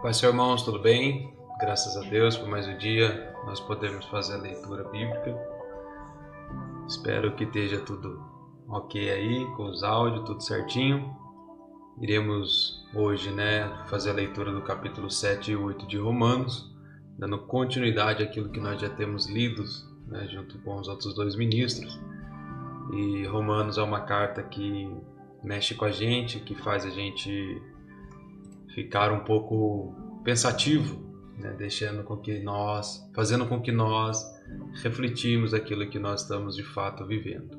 Pai, Senhor, irmãos, tudo bem? Graças a Deus por mais um dia nós podemos fazer a leitura bíblica. Espero que esteja tudo ok aí, com os áudios, tudo certinho. Iremos hoje, fazer a leitura do capítulo 7 e 8 de Romanos, dando continuidade àquilo que nós já temos lido, junto com os outros dois ministros. E Romanos é uma carta que mexe com a gente, que faz a gente ficar um pouco pensativo, fazendo com que nós refletimos aquilo que nós estamos de fato vivendo.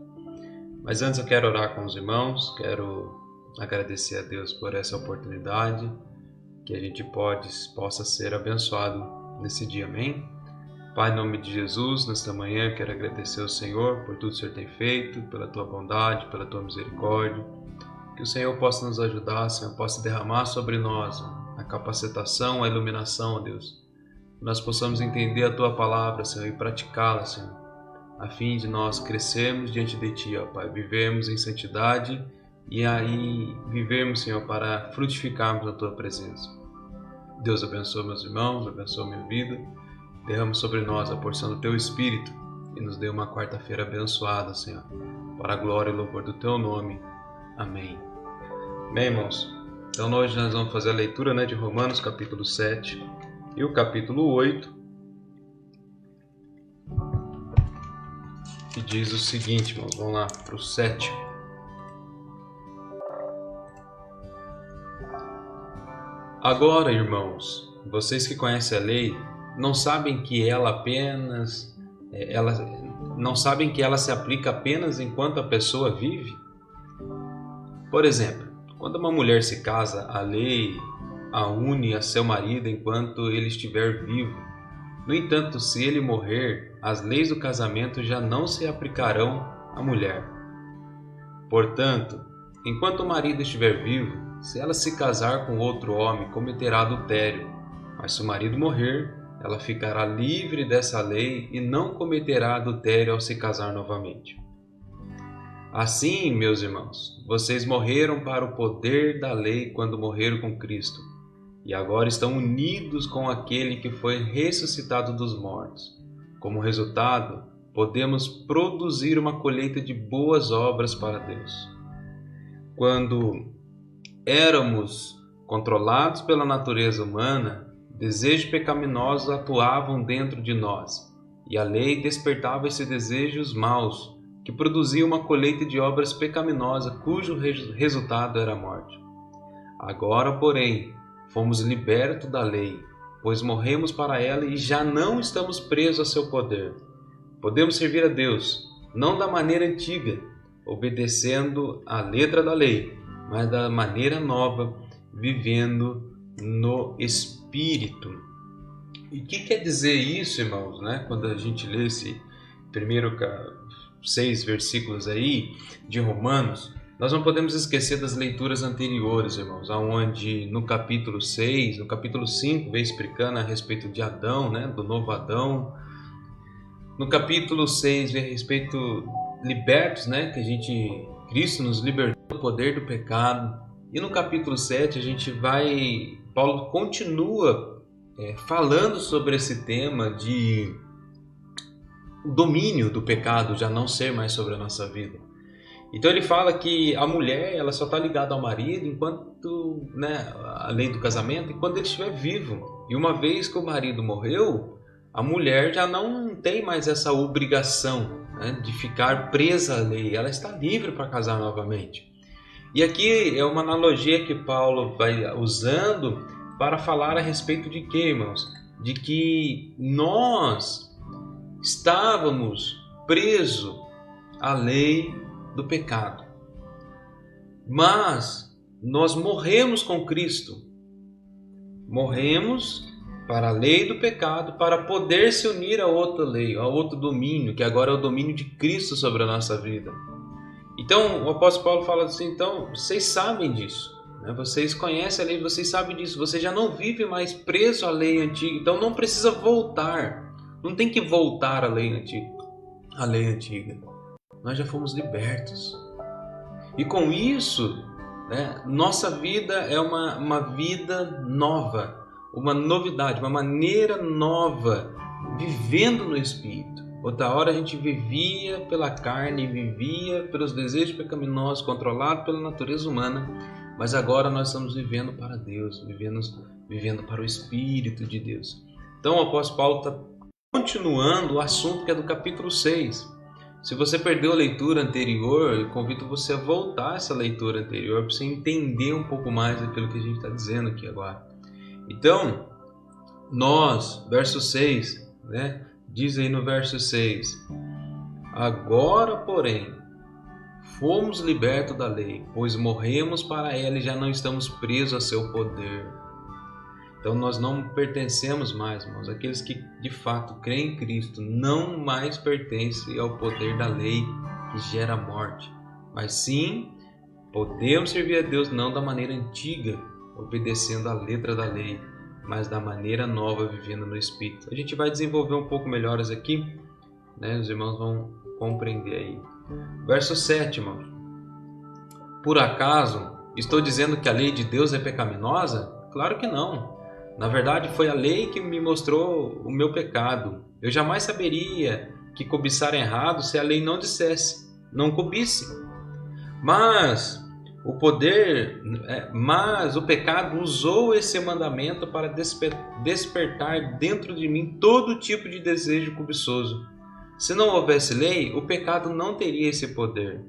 Mas antes eu quero orar com os irmãos, quero agradecer a Deus por essa oportunidade, que a gente possa ser abençoado nesse dia, amém? Pai, em nome de Jesus, nesta manhã eu quero agradecer ao Senhor por tudo que o Senhor tem feito, pela Tua bondade, pela Tua misericórdia. Que o Senhor possa nos ajudar, Senhor, possa derramar sobre nós a capacitação, a iluminação, ó Deus. Que nós possamos entender a Tua palavra, Senhor, e praticá-la, Senhor, a fim de nós crescermos diante de Ti, ó Pai, vivermos em santidade e aí vivermos, Senhor, para frutificarmos na Tua presença. Deus abençoe meus irmãos, abençoe minha vida, derrama sobre nós a porção do Teu Espírito e nos dê uma quarta-feira abençoada, Senhor, para a glória e louvor do Teu nome. Amém. Bem, irmãos, então hoje nós vamos fazer a leitura de Romanos capítulo 7 e o capítulo 8, que diz o seguinte, irmãos, vamos lá para o 7. Agora, irmãos, vocês que conhecem a lei, não sabem que ela se aplica apenas enquanto a pessoa vive? Por exemplo, quando uma mulher se casa, a lei a une a seu marido enquanto ele estiver vivo. No entanto, se ele morrer, as leis do casamento já não se aplicarão à mulher. Portanto, enquanto o marido estiver vivo, se ela se casar com outro homem, cometerá adultério. Mas se o marido morrer, ela ficará livre dessa lei e não cometerá adultério ao se casar novamente. Assim, meus irmãos, vocês morreram para o poder da lei quando morreram com Cristo, e agora estão unidos com aquele que foi ressuscitado dos mortos. Como resultado, podemos produzir uma colheita de boas obras para Deus. Quando éramos controlados pela natureza humana, desejos pecaminosos atuavam dentro de nós, e a lei despertava esses desejos maus, que produzia uma colheita de obras pecaminosas, cujo resultado era a morte. Agora, porém, fomos libertos da lei, pois morremos para ela e já não estamos presos a seu poder. Podemos servir a Deus, não da maneira antiga, obedecendo a letra da lei, mas da maneira nova, vivendo no Espírito. E o que quer dizer isso, irmãos, quando a gente lê esse primeiro 6 versículos aí de Romanos, nós não podemos esquecer das leituras anteriores, irmãos, onde no capítulo 6, no capítulo 5 vem explicando a respeito de Adão, do novo Adão. No capítulo 6 vem a respeito libertos, que Cristo nos libertou do poder do pecado. E no capítulo 7 Paulo continua falando sobre esse tema de o domínio do pecado já não ser mais sobre a nossa vida. Então ele fala que a mulher ela só está ligada ao marido enquanto, a lei do casamento, enquanto ele estiver vivo. E uma vez que o marido morreu, a mulher já não tem mais essa obrigação de ficar presa à lei. Ela está livre para casar novamente. E aqui é uma analogia que Paulo vai usando para falar a respeito de quê, irmãos? De que nós estávamos presos à lei do pecado. Mas nós morremos com Cristo. Morremos para a lei do pecado para poder se unir a outra lei, a outro domínio, que agora é o domínio de Cristo sobre a nossa vida. Então o apóstolo Paulo fala assim, então vocês sabem disso. Vocês conhecem a lei, vocês sabem disso. Você já não vive mais preso à lei antiga, então não precisa voltar. Não tem que voltar à lei antiga. Nós já fomos libertos. E com isso, nossa vida é uma vida nova. uma novidade, uma maneira nova, vivendo no Espírito. Outra hora a gente vivia pela carne, vivia pelos desejos pecaminosos, controlado pela natureza humana, mas agora nós estamos vivendo para Deus, vivendo para o Espírito de Deus. Então o apóstolo Paulo está continuando o assunto que é do capítulo 6. Se você perdeu a leitura anterior, eu convido você a voltar a essa leitura anterior para você entender um pouco mais daquilo que a gente está dizendo aqui agora. Então, nós, verso 6, né, diz aí no verso 6: agora, porém, fomos libertos da lei, pois morremos para ela e já não estamos presos a seu poder. Então nós não pertencemos mais, irmãos. Aqueles que de fato creem em Cristo não mais pertencem ao poder da lei que gera morte, mas sim podemos servir a Deus não da maneira antiga, obedecendo a letra da lei, mas da maneira nova, vivendo no Espírito. A gente vai desenvolver um pouco melhor isso aqui, né? Os irmãos vão compreender aí. Verso 7, irmãos. Por acaso estou dizendo que a lei de Deus é pecaminosa? Claro que não. Na verdade, foi a lei que me mostrou o meu pecado. Eu jamais saberia que cobiçar é errado se a lei não dissesse, não cobice. Mas o pecado usou esse mandamento para despertar dentro de mim todo tipo de desejo cobiçoso. Se não houvesse lei, o pecado não teria esse poder.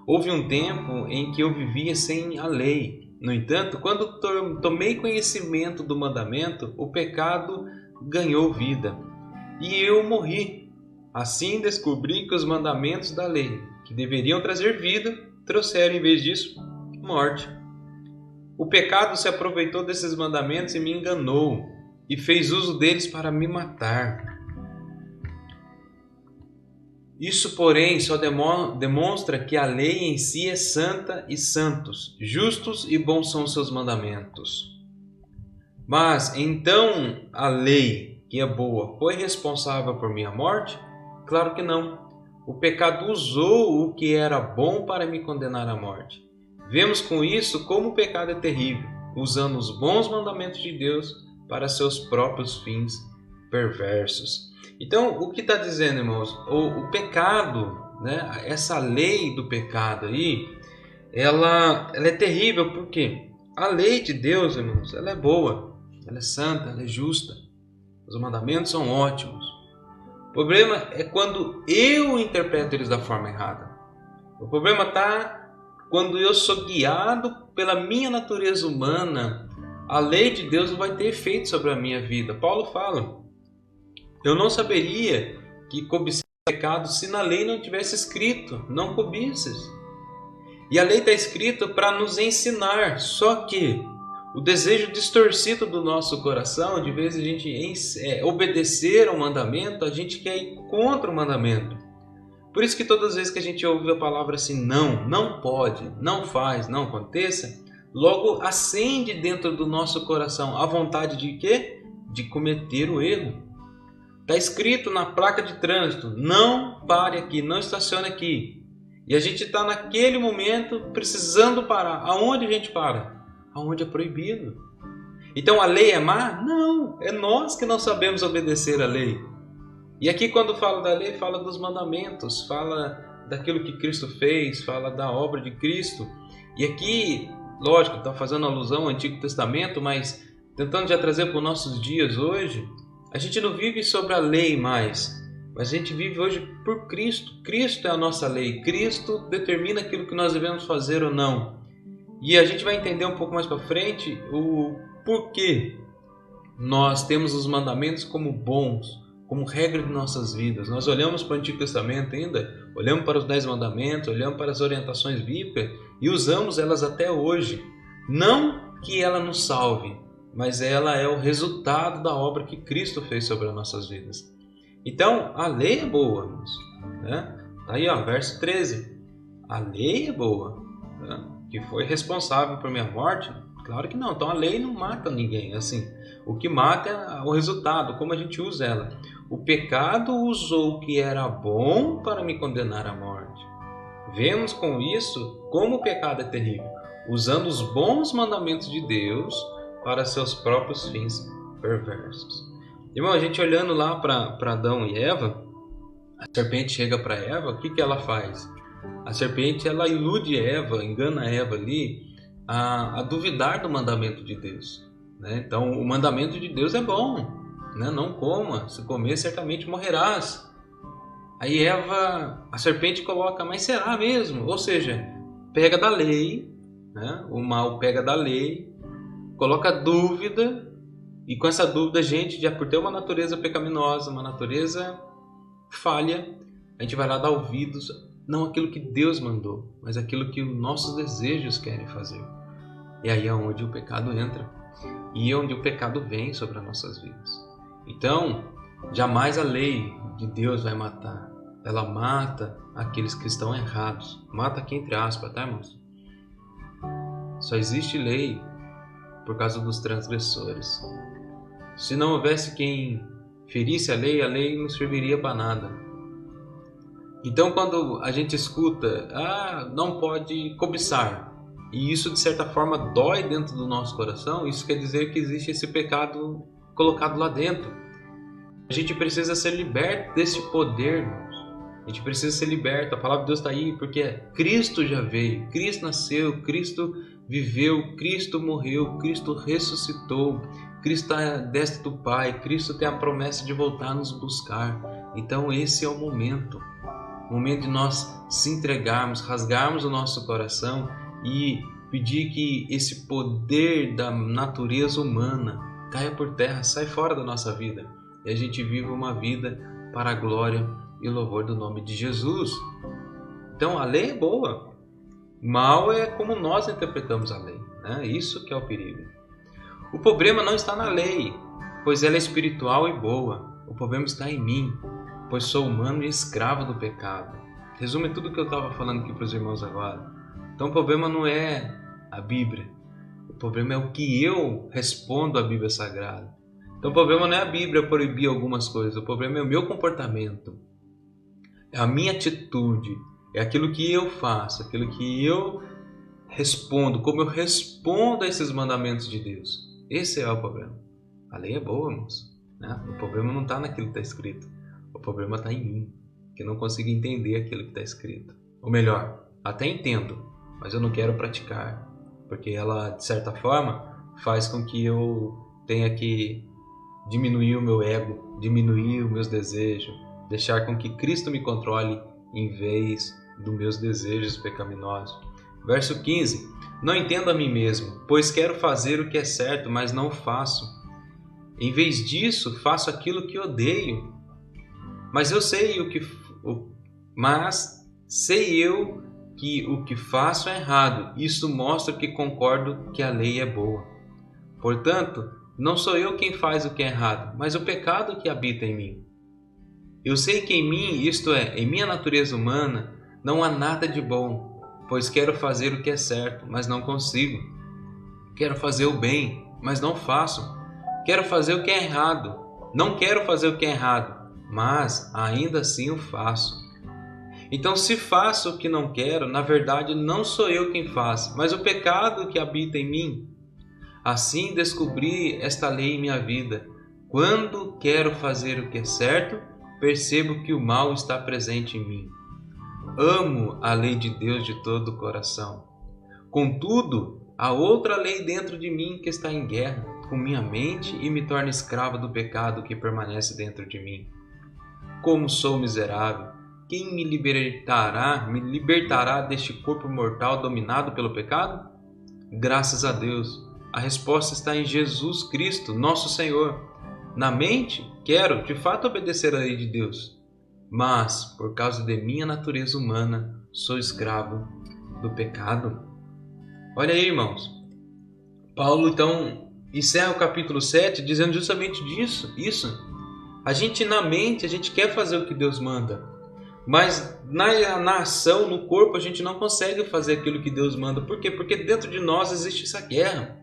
Houve um tempo em que eu vivia sem a lei. No entanto, quando tomei conhecimento do mandamento, o pecado ganhou vida e eu morri. Assim descobri que os mandamentos da lei, que deveriam trazer vida, trouxeram em vez disso morte. O pecado se aproveitou desses mandamentos e me enganou e fez uso deles para me matar. Isso, porém, só demonstra que a lei em si é santa e santos, justos e bons são os seus mandamentos. Mas, então, a lei, que é boa, foi responsável por minha morte? Claro que não. O pecado usou o que era bom para me condenar à morte. Vemos com isso como o pecado é terrível, usando os bons mandamentos de Deus para seus próprios fins perversos. Então, o que está dizendo, irmãos? O pecado, né? Essa lei do pecado aí, ela é terrível porque a lei de Deus, irmãos, ela é boa, ela é santa, ela é justa. Os mandamentos são ótimos. O problema é quando eu interpreto eles da forma errada. O problema está quando eu sou guiado pela minha natureza humana. A lei de Deus não vai ter efeito sobre a minha vida. Paulo fala: eu não saberia que cobiçar pecado se na lei não tivesse escrito, não cobices. E a lei está escrita para nos ensinar, só que o desejo distorcido do nosso coração, de vez a gente obedecer ao mandamento, a gente quer ir contra o mandamento. Por isso que todas as vezes que a gente ouve a palavra assim, não pode, não faz, não aconteça, logo acende dentro do nosso coração a vontade de quê? De cometer o erro. Está escrito na placa de trânsito, não pare aqui, não estacione aqui. E a gente está naquele momento precisando parar. Aonde a gente para? Aonde é proibido. Então a lei é má? Não, é nós que não sabemos obedecer a lei. E aqui quando fala da lei, fala dos mandamentos, fala daquilo que Cristo fez, fala da obra de Cristo. E aqui, lógico, está fazendo alusão ao Antigo Testamento, mas tentando já trazer para os nossos dias hoje, a gente não vive sobre a lei mais, mas a gente vive hoje por Cristo. Cristo é a nossa lei. Cristo determina aquilo que nós devemos fazer ou não. E a gente vai entender um pouco mais para frente o porquê nós temos os mandamentos como bons, como regra de nossas vidas. Nós olhamos para o Antigo Testamento ainda, olhamos para os 10 mandamentos, olhamos para as orientações bíblicas e usamos elas até hoje. Não que ela nos salve, mas ela é o resultado da obra que Cristo fez sobre as nossas vidas. Então, a lei é boa, irmãos, né? Tá aí, ó, verso 13. A lei é boa, né? Que foi responsável por minha morte? Claro que não. Então, a lei não mata ninguém. Assim, o que mata é o resultado, como a gente usa ela. O pecado usou o que era bom para me condenar à morte. Vemos com isso como o pecado é terrível, usando os bons mandamentos de Deus para seus próprios fins perversos. Irmão, a gente olhando lá para Adão e Eva, a serpente chega para Eva, o que ela faz? A serpente, ela ilude Eva, engana Eva ali a duvidar do mandamento de Deus, né? Então, o mandamento de Deus é bom, né? Não coma, se comer certamente morrerás. Aí Eva, a serpente coloca, mas será mesmo? Ou seja, pega da lei, né? O mal pega da lei, coloca dúvida, e com essa dúvida, gente, já por ter uma natureza pecaminosa, uma natureza falha, a gente vai lá dar ouvidos, não aquilo que Deus mandou, mas aquilo que os nossos desejos querem fazer. E aí é onde o pecado entra, e é onde o pecado vem sobre as nossas vidas. Então, jamais a lei de Deus vai matar. Ela mata aqueles que estão errados. Mata aqui entre aspas, tá, irmãos? Só existe lei por causa dos transgressores. Se não houvesse quem ferisse a lei não serviria para nada. Então, quando a gente escuta, não pode cobiçar, e isso de certa forma dói dentro do nosso coração, isso quer dizer que existe esse pecado colocado lá dentro. A gente precisa ser liberto desse poder, irmãos. A gente precisa ser liberto. A palavra de Deus está aí porque Cristo já veio, Cristo nasceu, Cristo viveu, Cristo morreu, Cristo ressuscitou, Cristo está à destra do Pai, Cristo tem a promessa de voltar a nos buscar. Então esse é o momento de nós se entregarmos, rasgarmos o nosso coração e pedir que esse poder da natureza humana caia por terra, sai fora da nossa vida e a gente viva uma vida para a glória e louvor do nome de Jesus. Então a lei é boa, mal é como nós interpretamos a lei, né? Isso que é o perigo. O problema não está na lei, pois ela é espiritual e boa. O problema está em mim, pois sou humano e escravo do pecado. Resume tudo o que eu estava falando aqui para os irmãos agora. Então o problema não é a Bíblia, o problema é o que eu respondo à Bíblia Sagrada. Então o problema não é a Bíblia proibir algumas coisas, o problema é o meu comportamento, é a minha atitude, é aquilo que eu faço, aquilo que eu respondo, como eu respondo a esses mandamentos de Deus. Esse é o problema. A lei é boa, irmãos, né? O problema não está naquilo que está escrito, o problema está em mim, que eu não consigo entender aquilo que está escrito. Ou melhor, até entendo, mas eu não quero praticar, porque ela, de certa forma, faz com que eu tenha que diminuir o meu ego, diminuir os meus desejos, deixar com que Cristo me controle em vez dos meus desejos pecaminosos. Verso 15. Não entendo a mim mesmo, pois quero fazer o que é certo, mas não faço. Em vez disso, faço aquilo que odeio. Mas sei que o que faço é errado. Isso mostra que concordo que a lei é boa. Portanto, não sou eu quem faz o que é errado, mas o pecado que habita em mim. Eu sei que em mim, isto é, em minha natureza humana, não há nada de bom, pois quero fazer o que é certo, mas não consigo. Quero fazer o bem, mas não faço. Quero fazer o que é errado. Não quero fazer o que é errado, mas ainda assim o faço. Então, se faço o que não quero, na verdade não sou eu quem faz, mas o pecado que habita em mim. Assim descobri esta lei em minha vida. Quando quero fazer o que é certo, percebo que o mal está presente em mim. Amo a lei de Deus de todo o coração. Contudo, há outra lei dentro de mim que está em guerra com minha mente e me torna escravo do pecado que permanece dentro de mim. Como sou miserável! Quem me libertará deste corpo mortal dominado pelo pecado? Graças a Deus, a resposta está em Jesus Cristo, nosso Senhor. Na mente, quero de fato obedecer à lei de Deus, mas por causa de minha natureza humana, sou escravo do pecado. Olha aí, irmãos. Paulo então encerra o capítulo 7 dizendo justamente isso. A gente na mente, a gente quer fazer o que Deus manda, mas na ação, no corpo, a gente não consegue fazer aquilo que Deus manda. Por quê? Porque dentro de nós existe essa guerra.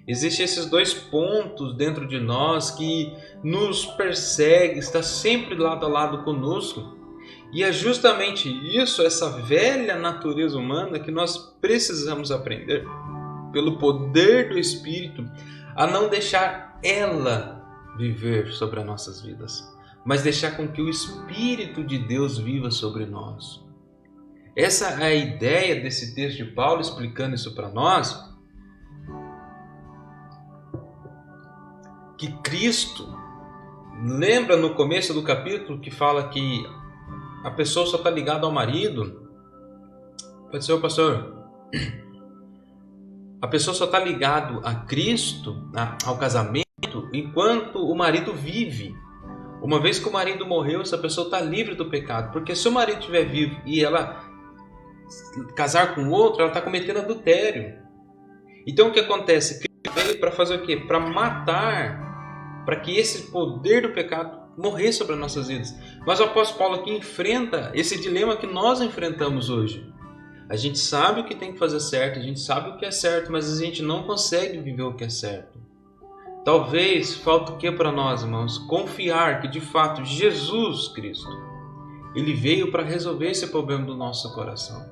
Existem esses dois pontos dentro de nós que nos perseguem, está sempre lado a lado conosco. E é justamente isso, essa velha natureza humana, que nós precisamos aprender, pelo poder do Espírito, a não deixar ela viver sobre as nossas vidas, mas deixar com que o Espírito de Deus viva sobre nós. Essa é a ideia desse texto de Paulo explicando isso para nós, que Cristo, lembra no começo do capítulo que fala que a pessoa só está ligada ao marido? Pode ser o pastor. A pessoa só está ligada a Cristo, ao casamento, enquanto o marido vive. Uma vez que o marido morreu, essa pessoa está livre do pecado. Porque se o marido estiver vivo e ela casar com outro, ela está cometendo adultério. Então o que acontece? Cristo veio para fazer o quê? Para matar, para que esse poder do pecado morresse sobre as nossas vidas. Mas o apóstolo Paulo aqui enfrenta esse dilema que nós enfrentamos hoje. A gente sabe o que tem que fazer certo, a gente sabe o que é certo, mas a gente não consegue viver o que é certo. Talvez falta o que para nós, irmãos? Confiar que de fato Jesus Cristo, Ele veio para resolver esse problema do nosso coração.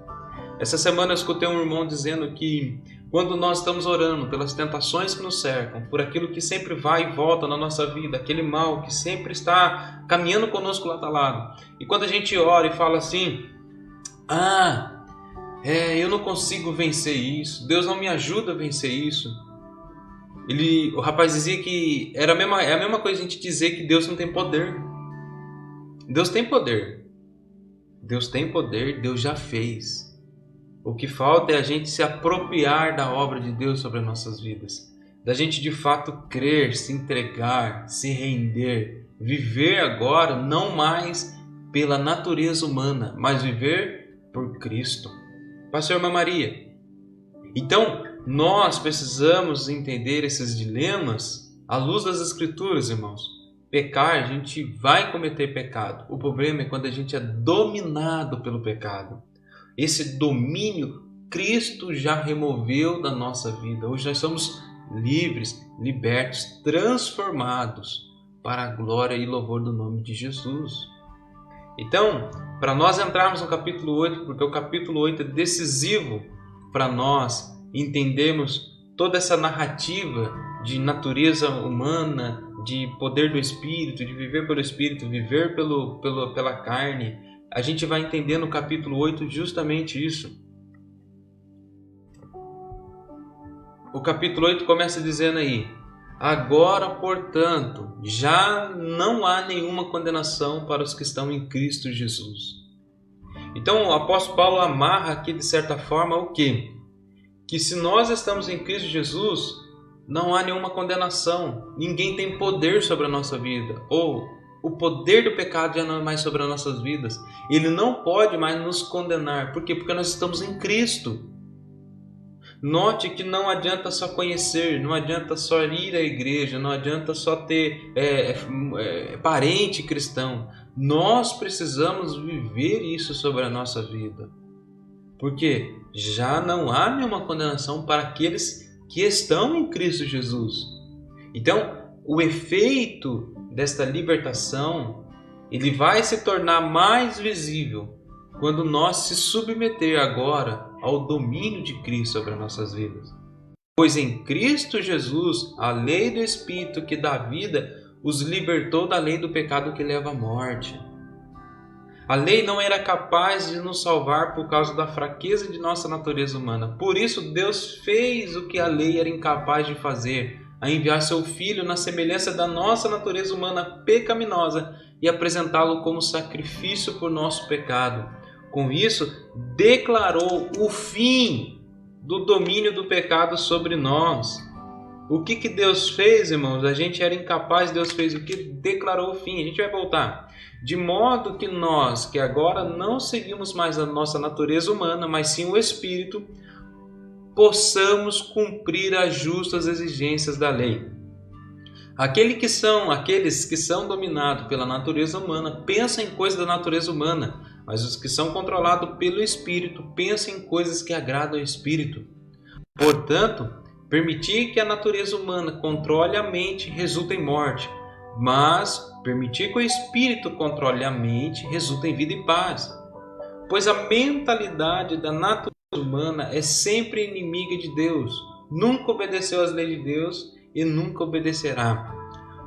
Essa semana eu escutei um irmão dizendo que quando nós estamos orando pelas tentações que nos cercam, por aquilo que sempre vai e volta na nossa vida, aquele mal que sempre está caminhando conosco lado a lado, e quando a gente ora e fala assim, eu não consigo vencer isso, Deus não me ajuda a vencer isso. O rapaz dizia que é a mesma coisa a gente dizer que Deus não tem poder. Deus tem poder. Deus tem poder, Deus já fez. O que falta é a gente se apropriar da obra de Deus sobre as nossas vidas. Da gente de fato crer, se entregar, se render. Viver agora não mais pela natureza humana, mas viver por Cristo. Pastor Irmã Maria. Então, nós precisamos entender esses dilemas à luz das Escrituras, irmãos. Pecar, a gente vai cometer pecado. O problema é quando a gente é dominado pelo pecado. Esse domínio, Cristo já removeu da nossa vida. Hoje nós somos livres, libertos, transformados para a glória e louvor do nome de Jesus. Então, para nós entrarmos no capítulo 8, porque o capítulo 8 é decisivo para nós entendermos toda essa narrativa de natureza humana, de poder do Espírito, de viver pelo Espírito, viver pela carne, a gente vai entender no capítulo 8 justamente isso. O capítulo 8 começa dizendo aí, agora, portanto, já não há nenhuma condenação para os que estão em Cristo Jesus. Então o apóstolo Paulo amarra aqui de certa forma o quê? Que se nós estamos em Cristo Jesus, não há nenhuma condenação. Ninguém tem poder sobre a nossa vida. Ou o poder do pecado já não é mais sobre as nossas vidas. Ele não pode mais nos condenar. Por quê? Porque nós estamos em Cristo. Note que não adianta só conhecer, não adianta só ir à igreja, não adianta só ter parente cristão. Nós precisamos viver isso sobre a nossa vida. Porque já não há nenhuma condenação para aqueles que estão em Cristo Jesus. Então, o efeito desta libertação, ele vai se tornar mais visível quando nós se submeter agora ao domínio de Cristo sobre as nossas vidas. Pois em Cristo Jesus, a lei do Espírito que dá vida, os libertou da lei do pecado que leva à morte. A lei não era capaz de nos salvar por causa da fraqueza de nossa natureza humana. Por isso, Deus fez o que a lei era incapaz de fazer, a enviar seu Filho na semelhança da nossa natureza humana pecaminosa e apresentá-lo como sacrifício por nosso pecado. Com isso, declarou o fim do domínio do pecado sobre nós. O que Deus fez, irmãos? A gente era incapaz, Deus fez o que? Declarou o fim. A gente vai voltar. De modo que nós, que agora não seguimos mais a nossa natureza humana, mas sim o Espírito, possamos cumprir as justas exigências da lei. Aqueles que são dominados pela natureza humana pensam em coisas da natureza humana, mas os que são controlados pelo Espírito pensam em coisas que agradam ao Espírito. Portanto, permitir que a natureza humana controle a mente resulta em morte, mas permitir que o Espírito controle a mente resulta em vida e paz. Pois a mentalidade da natureza humana é sempre inimiga de Deus, nunca obedeceu às leis de Deus e nunca obedecerá.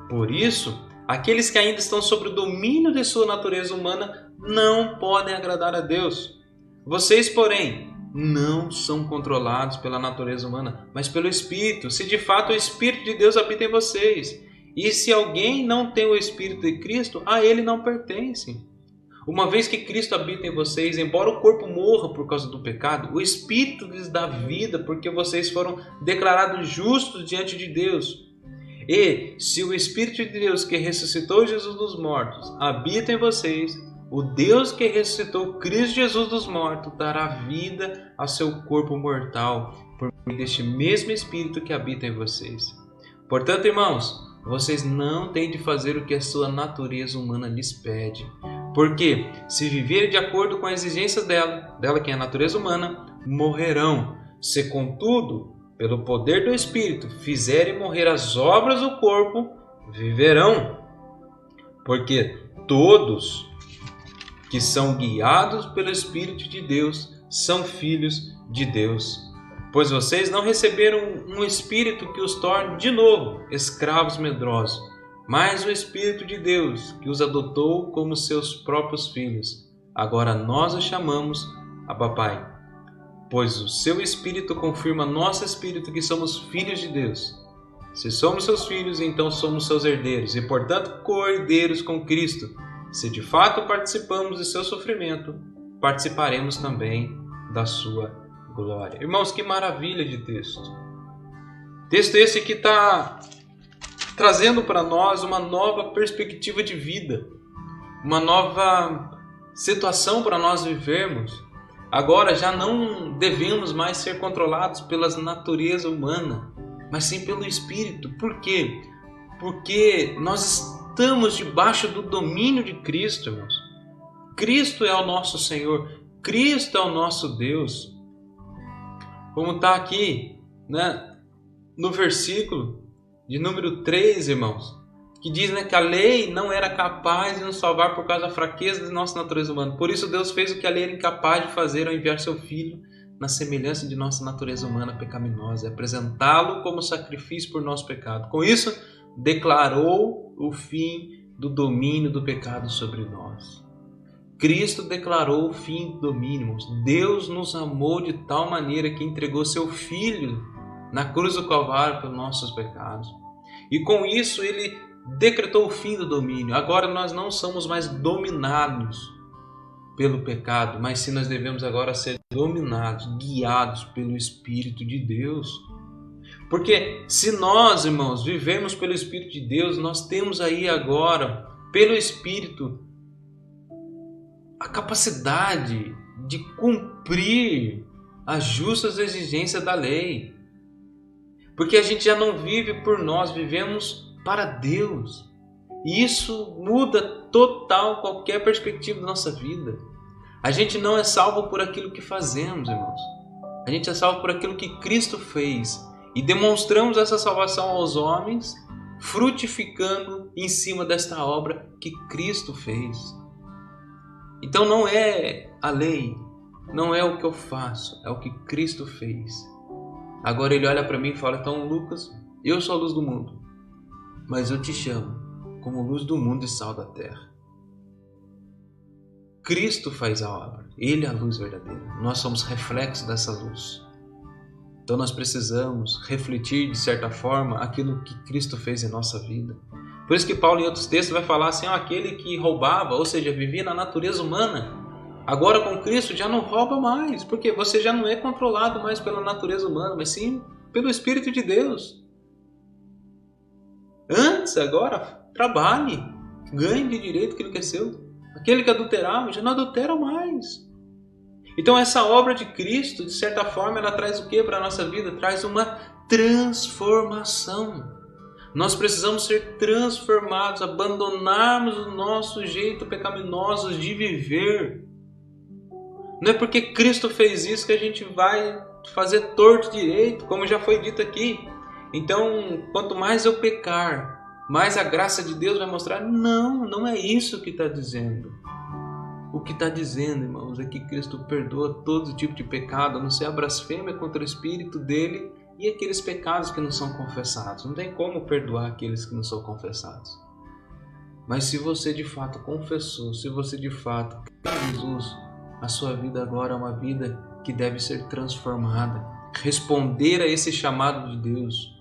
Por isso, aqueles que ainda estão sob o domínio de sua natureza humana não podem agradar a Deus. Vocês, porém, não são controlados pela natureza humana, mas pelo Espírito, se de fato o Espírito de Deus habita em vocês. E se alguém não tem o Espírito de Cristo, a ele não pertence. Uma vez que Cristo habita em vocês, embora o corpo morra por causa do pecado, o Espírito lhes dá vida, porque vocês foram declarados justos diante de Deus. E se o Espírito de Deus que ressuscitou Jesus dos mortos habita em vocês, o Deus que ressuscitou Cristo Jesus dos mortos dará vida ao seu corpo mortal, por meio deste mesmo Espírito que habita em vocês. Portanto, irmãos, vocês não têm de fazer o que a sua natureza humana lhes pede. Porque, se viverem de acordo com as exigências dela que é a natureza humana, morrerão. Se, contudo, pelo poder do Espírito, fizerem morrer as obras do corpo, viverão. Porque todos que são guiados pelo Espírito de Deus são filhos de Deus. Pois vocês não receberam um Espírito que os torne de novo escravos medrosos, mas o Espírito de Deus que os adotou como seus próprios filhos. Agora nós os chamamos Abba Pai. Pois o seu Espírito confirma nosso Espírito que somos filhos de Deus. Se somos seus filhos, então somos seus herdeiros e, portanto, co-herdeiros com Cristo. Se de fato participamos de seu sofrimento, participaremos também da sua glória. Irmãos, que maravilha de texto. Texto esse que está trazendo para nós uma nova perspectiva de vida, uma nova situação para nós vivermos. Agora já não devemos mais ser controlados pela natureza humana, mas sim pelo Espírito. Por quê? Porque nós estamos debaixo do domínio de Cristo, irmãos. Cristo é o nosso Senhor, Cristo é o nosso Deus. Como está aqui, né, no versículo de número 3, irmãos, que diz, né, que a lei não era capaz de nos salvar por causa da fraqueza de nossa natureza humana. Por isso Deus fez o que a lei era incapaz de fazer ao enviar seu Filho na semelhança de nossa natureza humana pecaminosa, e apresentá-lo como sacrifício por nosso pecado. Com isso, declarou o fim do domínio do pecado sobre nós. Cristo declarou o fim do domínio, irmãos. Deus nos amou de tal maneira que entregou seu Filho na cruz do Calvário pelos nossos pecados. E com isso ele decretou o fim do domínio. Agora nós não somos mais dominados pelo pecado, mas sim nós devemos agora ser dominados, guiados pelo Espírito de Deus. Porque se nós, irmãos, vivemos pelo Espírito de Deus, nós temos aí agora, pelo Espírito, a capacidade de cumprir as justas exigências da lei. Porque a gente já não vive por nós, vivemos para Deus. E isso muda total qualquer perspectiva da nossa vida. A gente não é salvo por aquilo que fazemos, irmãos. A gente é salvo por aquilo que Cristo fez. E demonstramos essa salvação aos homens, frutificando em cima desta obra que Cristo fez. Então não é a lei, não é o que eu faço, é o que Cristo fez. Agora ele olha para mim e fala, então Lucas, eu sou a luz do mundo, mas eu te chamo como luz do mundo e sal da terra. Cristo faz a obra, Ele é a luz verdadeira, nós somos reflexos dessa luz. Então nós precisamos refletir de certa forma aquilo que Cristo fez em nossa vida. Por isso que Paulo em outros textos vai falar assim, aquele que roubava, ou seja, vivia na natureza humana, agora com Cristo já não rouba mais, porque você já não é controlado mais pela natureza humana, mas sim pelo Espírito de Deus. Antes, agora, trabalhe, ganhe de direito aquilo que é seu. Aquele que adulterava já não adultera mais. Então essa obra de Cristo, de certa forma, ela traz o que para a nossa vida? Traz uma transformação. Nós precisamos ser transformados, abandonarmos o nosso jeito pecaminoso de viver. Não é porque Cristo fez isso que a gente vai fazer torto direito, como já foi dito aqui. Então, quanto mais eu pecar, mais a graça de Deus vai mostrar. Não é isso que está dizendo. O que está dizendo, irmãos, é que Cristo perdoa todo tipo de pecado, a não ser a blasfêmia contra o Espírito dele E aqueles pecados que não são confessados? Não tem como perdoar aqueles que não são confessados. Mas se você de fato confessou, se você de fato crê em Jesus, a sua vida agora é uma vida que deve ser transformada. Responder a esse chamado de Deus.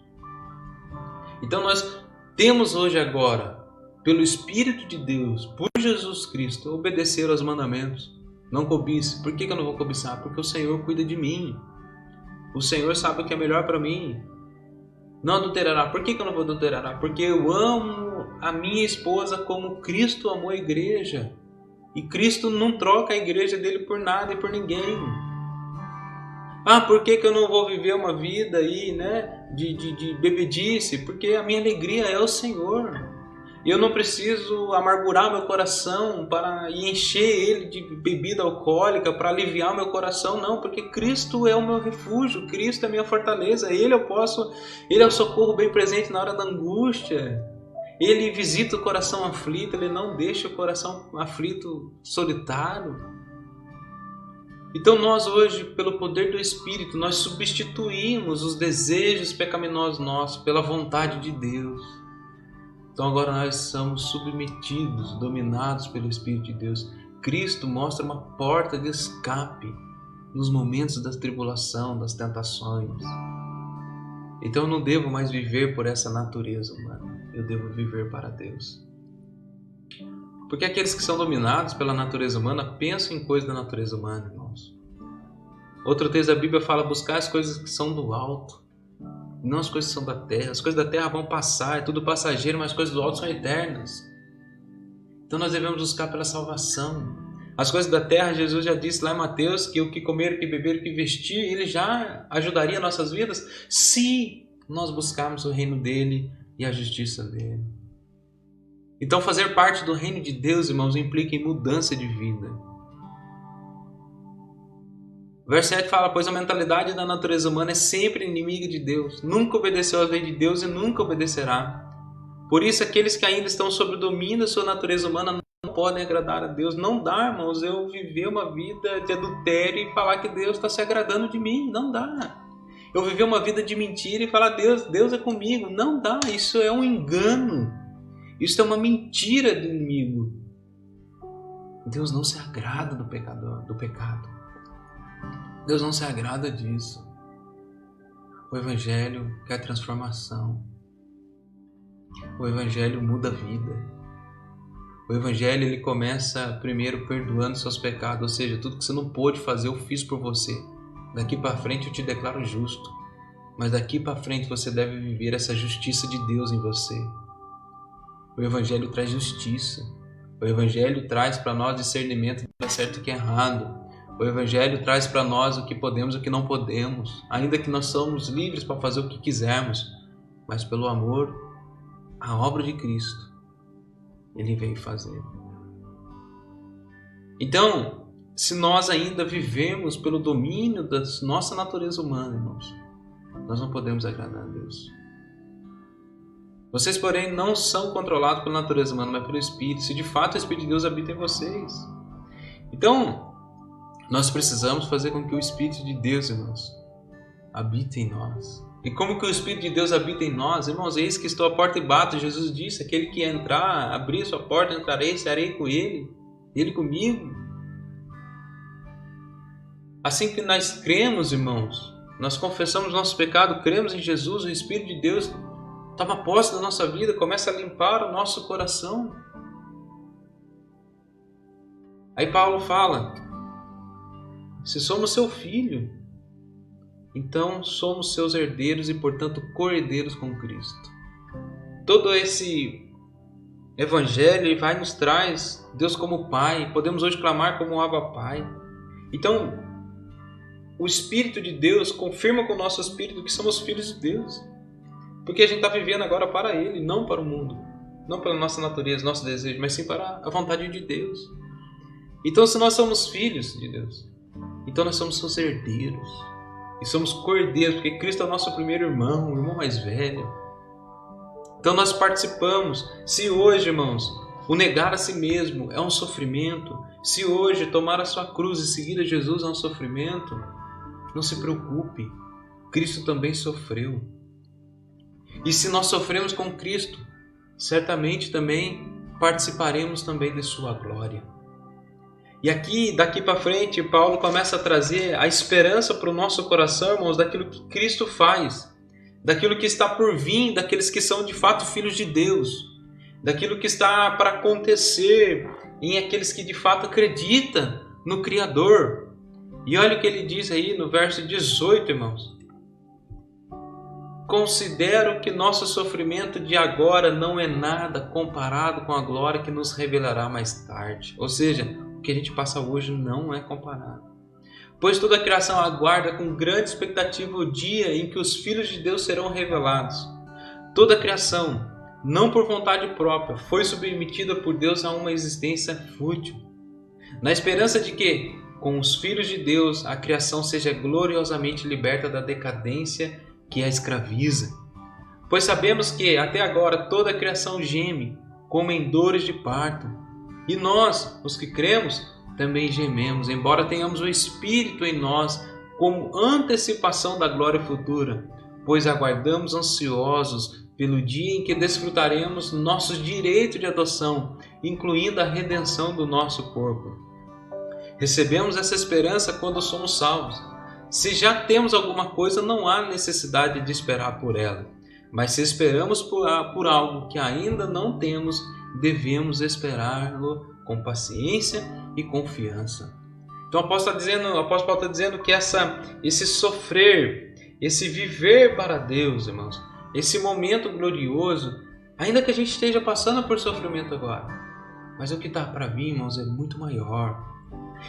Então nós temos hoje agora, pelo Espírito de Deus, por Jesus Cristo, obedecer aos mandamentos. Não cobice. Por que eu não vou cobiçar? Porque o Senhor cuida de mim. O Senhor sabe o que é melhor para mim. Não adulterará. Por que eu não vou adulterar? Porque eu amo a minha esposa como Cristo amou a igreja. E Cristo não troca a igreja dele por nada e por ninguém. Por que eu não vou viver uma vida aí, né, de bebedice? Porque a minha alegria é o Senhor. Eu não preciso amargurar meu coração para encher ele de bebida alcoólica para aliviar meu coração, não, porque Cristo é o meu refúgio, Cristo é a minha fortaleza, Ele é o socorro bem presente na hora da angústia. Ele visita o coração aflito, Ele não deixa o coração aflito solitário. Então nós hoje, pelo poder do Espírito, nós substituímos os desejos pecaminosos nossos pela vontade de Deus. Então agora nós somos submetidos, dominados pelo Espírito de Deus. Cristo mostra uma porta de escape nos momentos da tribulação, das tentações. Então eu não devo mais viver por essa natureza humana. Eu devo viver para Deus. Porque aqueles que são dominados pela natureza humana pensam em coisas da natureza humana, irmãos. Outro texto da Bíblia fala buscar as coisas que são do alto. Não as coisas que são da terra. As coisas da terra vão passar, é tudo passageiro, mas as coisas do alto são eternas. Então nós devemos buscar pela salvação. As coisas da terra, Jesus já disse lá em Mateus que o que comer, o que beber, o que vestir, Ele já ajudaria nossas vidas se nós buscarmos o reino dEle e a justiça dEle. Então fazer parte do reino de Deus, irmãos, implica em mudança de vida. O verso 7 fala, pois a mentalidade da natureza humana é sempre inimiga de Deus. Nunca obedeceu à lei de Deus e nunca obedecerá. Por isso, aqueles que ainda estão sob o domínio da sua natureza humana não podem agradar a Deus. Não dá, irmãos, eu viver uma vida de adultério e falar que Deus está se agradando de mim. Não dá. Eu viver uma vida de mentira e falar, Deus é comigo. Não dá, isso é um engano. Isso é uma mentira do inimigo. Deus não se agrada do pecado. Deus não se agrada disso. O Evangelho quer transformação. O Evangelho muda a vida. O Evangelho ele começa primeiro perdoando seus pecados, ou seja, tudo que você não pôde fazer eu fiz por você. Daqui para frente eu te declaro justo. Mas daqui para frente você deve viver essa justiça de Deus em você. O Evangelho traz justiça. O Evangelho traz para nós discernimento do que é certo e o que é errado. O Evangelho traz para nós o que podemos e o que não podemos, ainda que nós somos livres para fazer o que quisermos, mas pelo amor à obra de Cristo, Ele veio fazer. Então, se nós ainda vivemos pelo domínio da nossa natureza humana, irmãos, nós não podemos agradar a Deus. Vocês, porém, não são controlados pela natureza humana, mas pelo Espírito, se de fato o Espírito de Deus habita em vocês. Então, nós precisamos fazer com que o Espírito de Deus, irmãos, habite em nós. E como que o Espírito de Deus habita em nós? Irmãos, eis que estou à porta e bato. Jesus disse, aquele que entrar, abrir sua porta, entrarei, cearei com ele, ele comigo. Assim que nós cremos, irmãos, nós confessamos nosso pecado, cremos em Jesus, o Espírito de Deus toma posse da nossa vida, começa a limpar o nosso coração. Aí Paulo fala, se somos seu filho, então somos seus herdeiros e, portanto, co-herdeiros com Cristo. Todo esse Evangelho vai nos traz Deus como Pai. Podemos hoje clamar como Abba Pai. Então, o Espírito de Deus confirma com o nosso Espírito que somos filhos de Deus. Porque a gente está vivendo agora para Ele, não para o mundo. Não pela nossa natureza, nosso desejo, mas sim para a vontade de Deus. Então, se nós somos filhos de Deus, então nós somos seus herdeiros. E somos co-herdeiros, porque Cristo é o nosso primeiro irmão, o irmão mais velho. Então nós participamos. Se hoje, irmãos, o negar a si mesmo é um sofrimento, se hoje tomar a sua cruz e seguir a Jesus é um sofrimento, não se preocupe. Cristo também sofreu. E se nós sofremos com Cristo, certamente também participaremos também de sua glória. E aqui, daqui para frente, Paulo começa a trazer a esperança para o nosso coração, irmãos, daquilo que Cristo faz, daquilo que está por vir, daqueles que são de fato filhos de Deus, daquilo que está para acontecer em aqueles que de fato acreditam no Criador. E olha o que ele diz aí no verso 18, irmãos. Considero que nosso sofrimento de agora não é nada comparado com a glória que nos revelará mais tarde. Ou seja, o que a gente passa hoje não é comparado. Pois toda a criação aguarda com grande expectativa o dia em que os filhos de Deus serão revelados. Toda a criação, não por vontade própria, foi submetida por Deus a uma existência fútil, na esperança de que, com os filhos de Deus, a criação seja gloriosamente liberta da decadência que a escraviza. Pois sabemos que, até agora, toda a criação geme, como em dores de parto. E nós, os que cremos, também gememos, embora tenhamos o Espírito em nós, como antecipação da glória futura, pois aguardamos ansiosos pelo dia em que desfrutaremos nossos direitos de adoção, incluindo a redenção do nosso corpo. Recebemos essa esperança quando somos salvos. Se já temos alguma coisa, não há necessidade de esperar por ela. Mas se esperamos por algo que ainda não temos, devemos esperá-lo com paciência e confiança. Então o apóstolo Paulo está dizendo que esse sofrer, esse viver para Deus, irmãos, esse momento glorioso, ainda que a gente esteja passando por sofrimento agora, mas o que está para vir, irmãos, é muito maior.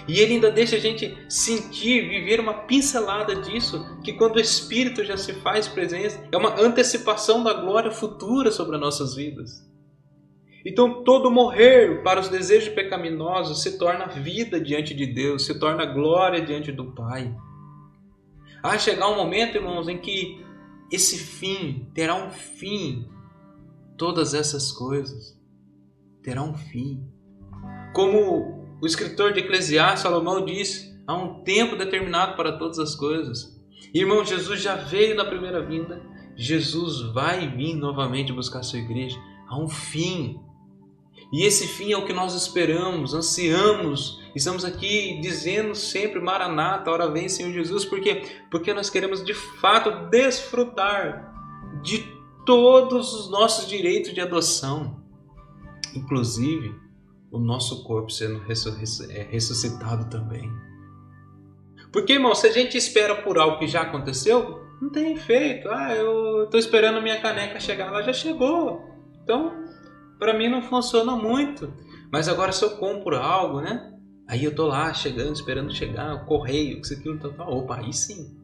E ele ainda deixa a gente sentir, viver uma pincelada disso, que quando o Espírito já se faz presente, é uma antecipação da glória futura sobre as nossas vidas. Então todo morrer para os desejos pecaminosos se torna vida diante de Deus, se torna glória diante do Pai. Há chegar um momento, irmãos, em que esse fim terá um fim. Todas essas coisas terão um fim. Como o escritor de Eclesiastes, Salomão, diz, há um tempo determinado para todas as coisas. Irmão, Jesus já veio na primeira vinda. Jesus vai vir novamente buscar a sua igreja. Há um fim. E esse fim é o que nós esperamos, ansiamos. Estamos aqui dizendo sempre, Maranata, ora vem Senhor Jesus. Por quê? Porque nós queremos de fato desfrutar de todos os nossos direitos de adoção. Inclusive o nosso corpo sendo ressuscitado também. Porque, irmão, se a gente espera por algo que já aconteceu, não tem efeito. Eu estou esperando a minha caneca chegar, ela já chegou. Então, para mim não funciona muito. Mas agora se eu compro algo, né? Aí eu estou lá chegando, esperando chegar, o correio, isso aqui, opa, aí sim.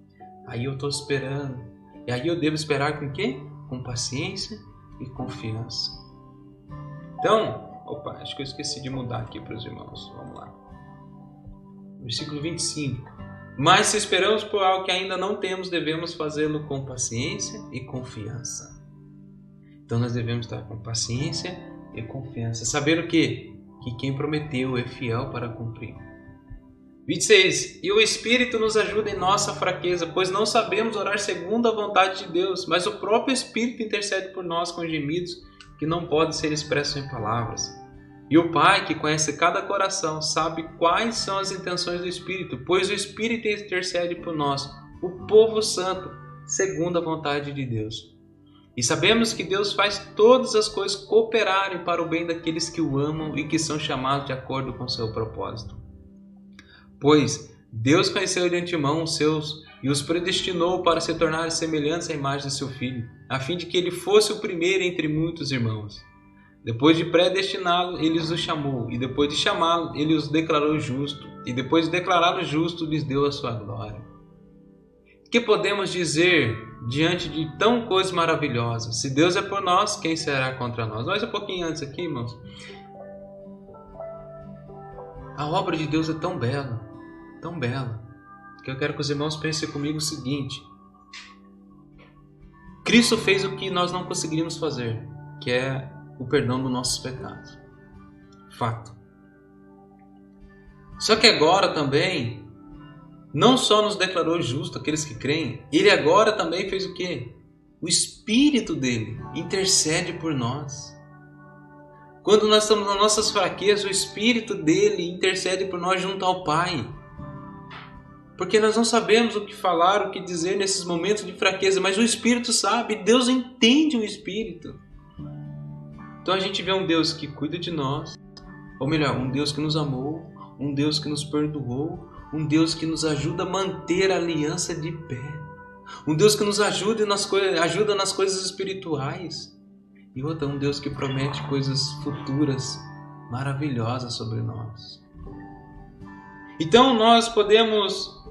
Aí eu estou esperando. E aí eu devo esperar com o quê? Com paciência e confiança. Então, acho que eu esqueci de mudar aqui para os irmãos. Vamos lá. Versículo 25. Mas se esperamos por algo que ainda não temos, devemos fazê-lo com paciência e confiança. Então nós devemos estar com paciência e confiança. Saber o quê? Que quem prometeu é fiel para cumprir. 26. E o Espírito nos ajuda em nossa fraqueza, pois não sabemos orar segundo a vontade de Deus, mas o próprio Espírito intercede por nós com gemidos que não podem ser expressos em palavras. E o Pai, que conhece cada coração, sabe quais são as intenções do Espírito, pois o Espírito intercede por nós, o povo santo, segundo a vontade de Deus. E sabemos que Deus faz todas as coisas cooperarem para o bem daqueles que o amam e que são chamados de acordo com seu propósito. Pois Deus conheceu de antemão os seus e os predestinou para se tornarem semelhantes à imagem de seu Filho, a fim de que ele fosse o primeiro entre muitos irmãos. Depois de predestiná-lo, ele os chamou, e depois de chamá-lo, ele os declarou justo, e depois de declará-lo justo, lhes deu a sua glória. O que podemos dizer diante de tão coisas maravilhosas? Se Deus é por nós, quem será contra nós? Mais um pouquinho antes aqui, irmãos. A obra de Deus é tão bela, que eu quero que os irmãos pensem comigo o seguinte. Cristo fez o que nós não conseguiríamos fazer, que é o perdão dos nossos pecados. Fato. Só que agora também, não só nos declarou justo aqueles que creem, Ele agora também fez o quê? O Espírito dele intercede por nós. Quando nós estamos nas nossas fraquezas, o Espírito dele intercede por nós junto ao Pai. Porque nós não sabemos o que falar, o que dizer nesses momentos de fraqueza, mas o Espírito sabe, Deus entende o Espírito. Então a gente vê um Deus que cuida de nós, ou melhor, um Deus que nos amou, um Deus que nos perdoou, um Deus que nos ajuda a manter a aliança de pé, um Deus que nos ajuda nas coisas espirituais, e outro, um Deus que promete coisas futuras maravilhosas sobre nós. Então nós podemos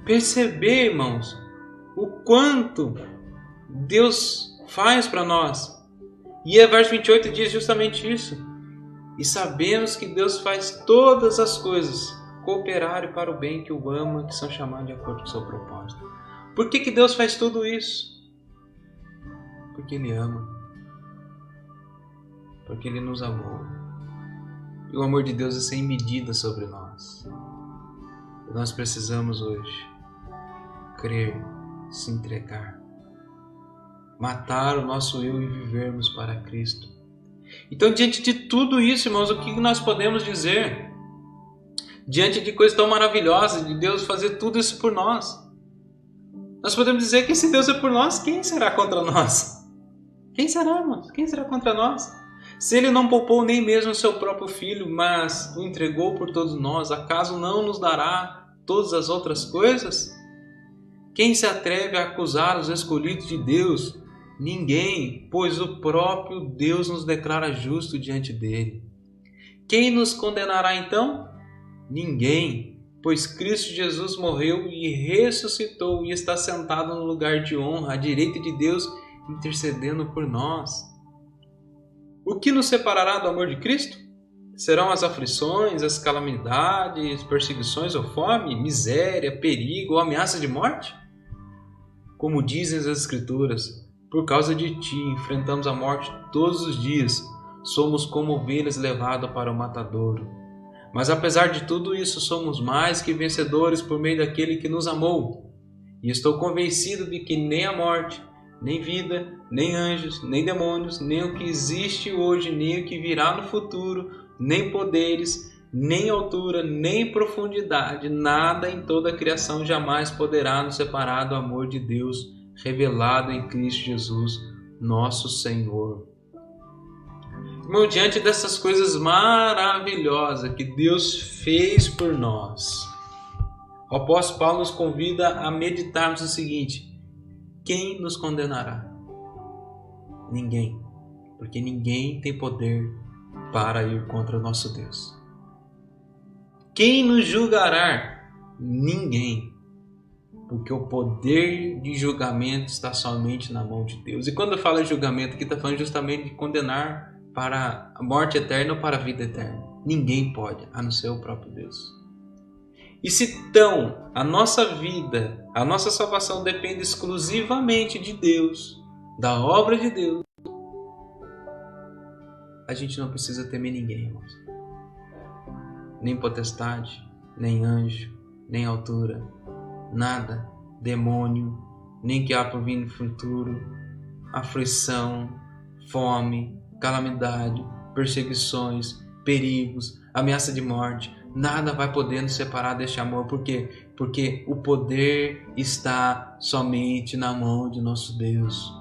perceber, irmãos, o quanto Deus faz para nós. E o verso 28 diz justamente isso. E sabemos que Deus faz todas as coisas cooperarem para o bem que o ama, que são chamados de acordo com o seu propósito. Por que Deus faz tudo isso? Porque Ele ama. Porque Ele nos amou. E o amor de Deus é sem medida sobre nós. E nós precisamos hoje crer, se entregar, matar o nosso eu e vivermos para Cristo. Então, diante de tudo isso, irmãos, o que nós podemos dizer? Diante de coisas tão maravilhosas, de Deus fazer tudo isso por nós, nós podemos dizer que se Deus é por nós, quem será contra nós? Quem será, irmãos? Quem será contra nós? Se Ele não poupou nem mesmo o seu próprio Filho, mas o entregou por todos nós, acaso não nos dará todas as outras coisas? Quem se atreve a acusar os escolhidos de Deus? Ninguém, pois o próprio Deus nos declara justo diante dele. Quem nos condenará então? Ninguém, pois Cristo Jesus morreu e ressuscitou e está sentado no lugar de honra, à direita de Deus, intercedendo por nós. O que nos separará do amor de Cristo? Serão as aflições, as calamidades, perseguições ou fome, miséria, perigo ou ameaça de morte? Como dizem as Escrituras, por causa de ti enfrentamos a morte todos os dias, somos como ovelhas levadas para o matadouro. Mas apesar de tudo isso, somos mais que vencedores por meio daquele que nos amou. E estou convencido de que nem a morte, nem vida, nem anjos, nem demônios, nem o que existe hoje, nem o que virá no futuro, nem poderes, nem altura, nem profundidade, nada em toda a criação jamais poderá nos separar do amor de Deus revelado em Cristo Jesus, nosso Senhor. Irmão, diante dessas coisas maravilhosas que Deus fez por nós, o apóstolo Paulo nos convida a meditarmos o seguinte: quem nos condenará? Ninguém, porque ninguém tem poder para ir contra o nosso Deus. Quem nos julgará? Ninguém, porque o poder de julgamento está somente na mão de Deus. E quando eu falo de julgamento, aqui está falando justamente de condenar para a morte eterna ou para a vida eterna. Ninguém pode, a não ser o próprio Deus. E se então a nossa vida, a nossa salvação depende exclusivamente de Deus, da obra de Deus, a gente não precisa temer ninguém, irmãos. Nem potestade, nem anjo, nem altura, nada, demônio, nem que há por vir no futuro, aflição, fome, calamidade, perseguições, perigos, ameaça de morte, nada vai poder nos separar deste amor. Por quê? Porque o poder está somente na mão de nosso Deus.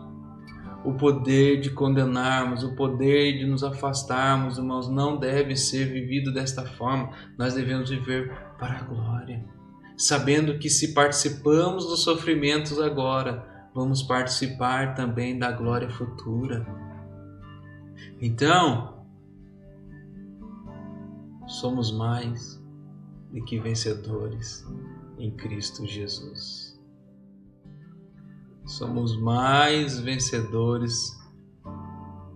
O poder de condenarmos, o poder de nos afastarmos, irmãos, não deve ser vivido desta forma. Nós devemos viver para a glória, sabendo que se participamos dos sofrimentos agora, vamos participar também da glória futura. Então, somos mais do que vencedores em Cristo Jesus. Somos mais vencedores,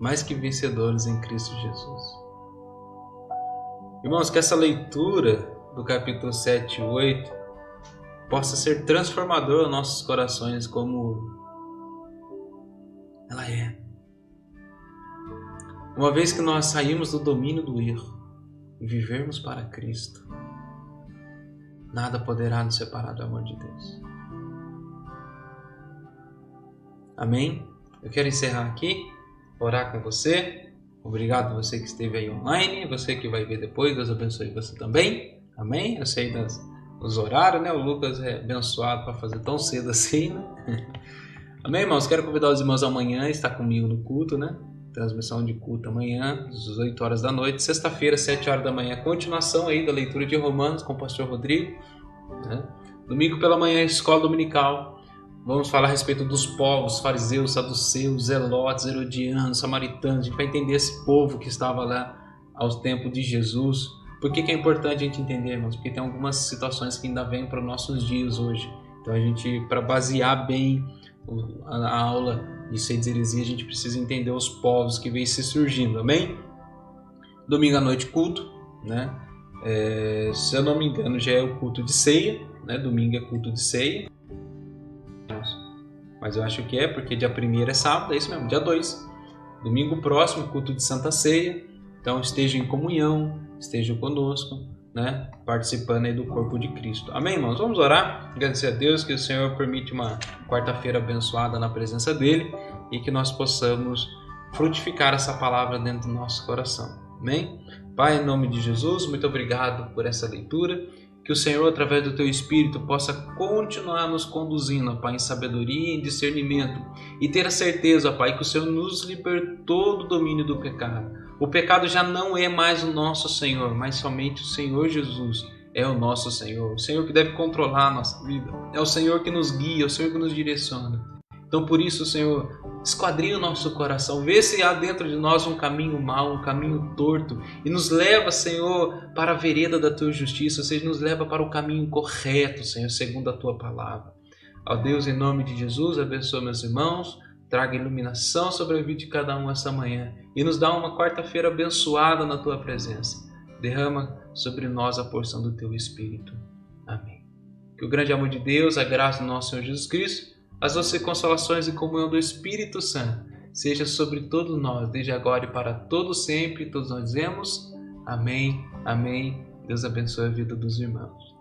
mais que vencedores em Cristo Jesus. Irmãos, que essa leitura do capítulo 7 e 8 possa ser transformadora aos nossos corações, como ela é. Uma vez que nós saímos do domínio do erro e vivermos para Cristo, nada poderá nos separar do amor de Deus. Amém? Eu quero encerrar aqui, orar com você. Obrigado você que esteve aí online, você que vai ver depois, Deus abençoe você também. Amém? Eu sei dos horários, né? O Lucas é abençoado para fazer tão cedo assim, né? Amém, irmãos? Quero convidar os irmãos amanhã a estar comigo no culto, né? Transmissão de culto amanhã, às 18 horas da noite. Sexta-feira, 7 horas da manhã, continuação aí da leitura de Romanos com o pastor Rodrigo, né? Domingo pela manhã, escola dominical. Vamos falar a respeito dos povos, fariseus, saduceus, zelotes, herodianos, samaritanos. A gente vai entender esse povo que estava lá aos tempos de Jesus. Por que é importante a gente entender, irmãos? Porque tem algumas situações que ainda vêm para os nossos dias hoje. Então a gente, para basear bem a aula de Seis Heresias, a gente precisa entender os povos que vêm se surgindo, amém? Domingo à noite culto, né? Se eu não me engano já é o culto de ceia, né? Domingo é culto de ceia, mas eu acho que é porque dia 1º é sábado, é isso mesmo, dia 2. Domingo próximo, culto de Santa Ceia, então esteja em comunhão, esteja conosco, né? Participando aí do corpo de Cristo. Amém, irmãos? Vamos orar, agradecer a Deus que o Senhor permite uma quarta-feira abençoada na presença dEle e que nós possamos frutificar essa palavra dentro do nosso coração. Amém? Pai, em nome de Jesus, muito obrigado por essa leitura. Que o Senhor, através do Teu Espírito, possa continuar nos conduzindo, Pai, em sabedoria e em discernimento. E ter a certeza, Pai, que o Senhor nos libertou do domínio do pecado. O pecado já não é mais o nosso Senhor, mas somente o Senhor Jesus é o nosso Senhor. O Senhor que deve controlar a nossa vida. É o Senhor que nos guia, é o Senhor que nos direciona. Então, por isso, Senhor, esquadrinha o nosso coração. Vê se há dentro de nós um caminho mau, um caminho torto. E nos leva, Senhor, para a vereda da Tua justiça. Ou seja, nos leva para o caminho correto, Senhor, segundo a Tua palavra. Ó Deus, em nome de Jesus, abençoa meus irmãos. Traga iluminação sobre a vida de cada um essa manhã. E nos dá uma quarta-feira abençoada na Tua presença. Derrama sobre nós a porção do Teu Espírito. Amém. Que o grande amor de Deus, a graça do nosso Senhor Jesus Cristo, as doces consolações e comunhão do Espírito Santo seja sobre todos nós, desde agora e para todos sempre. Todos nós dizemos amém, amém. Deus abençoe a vida dos irmãos.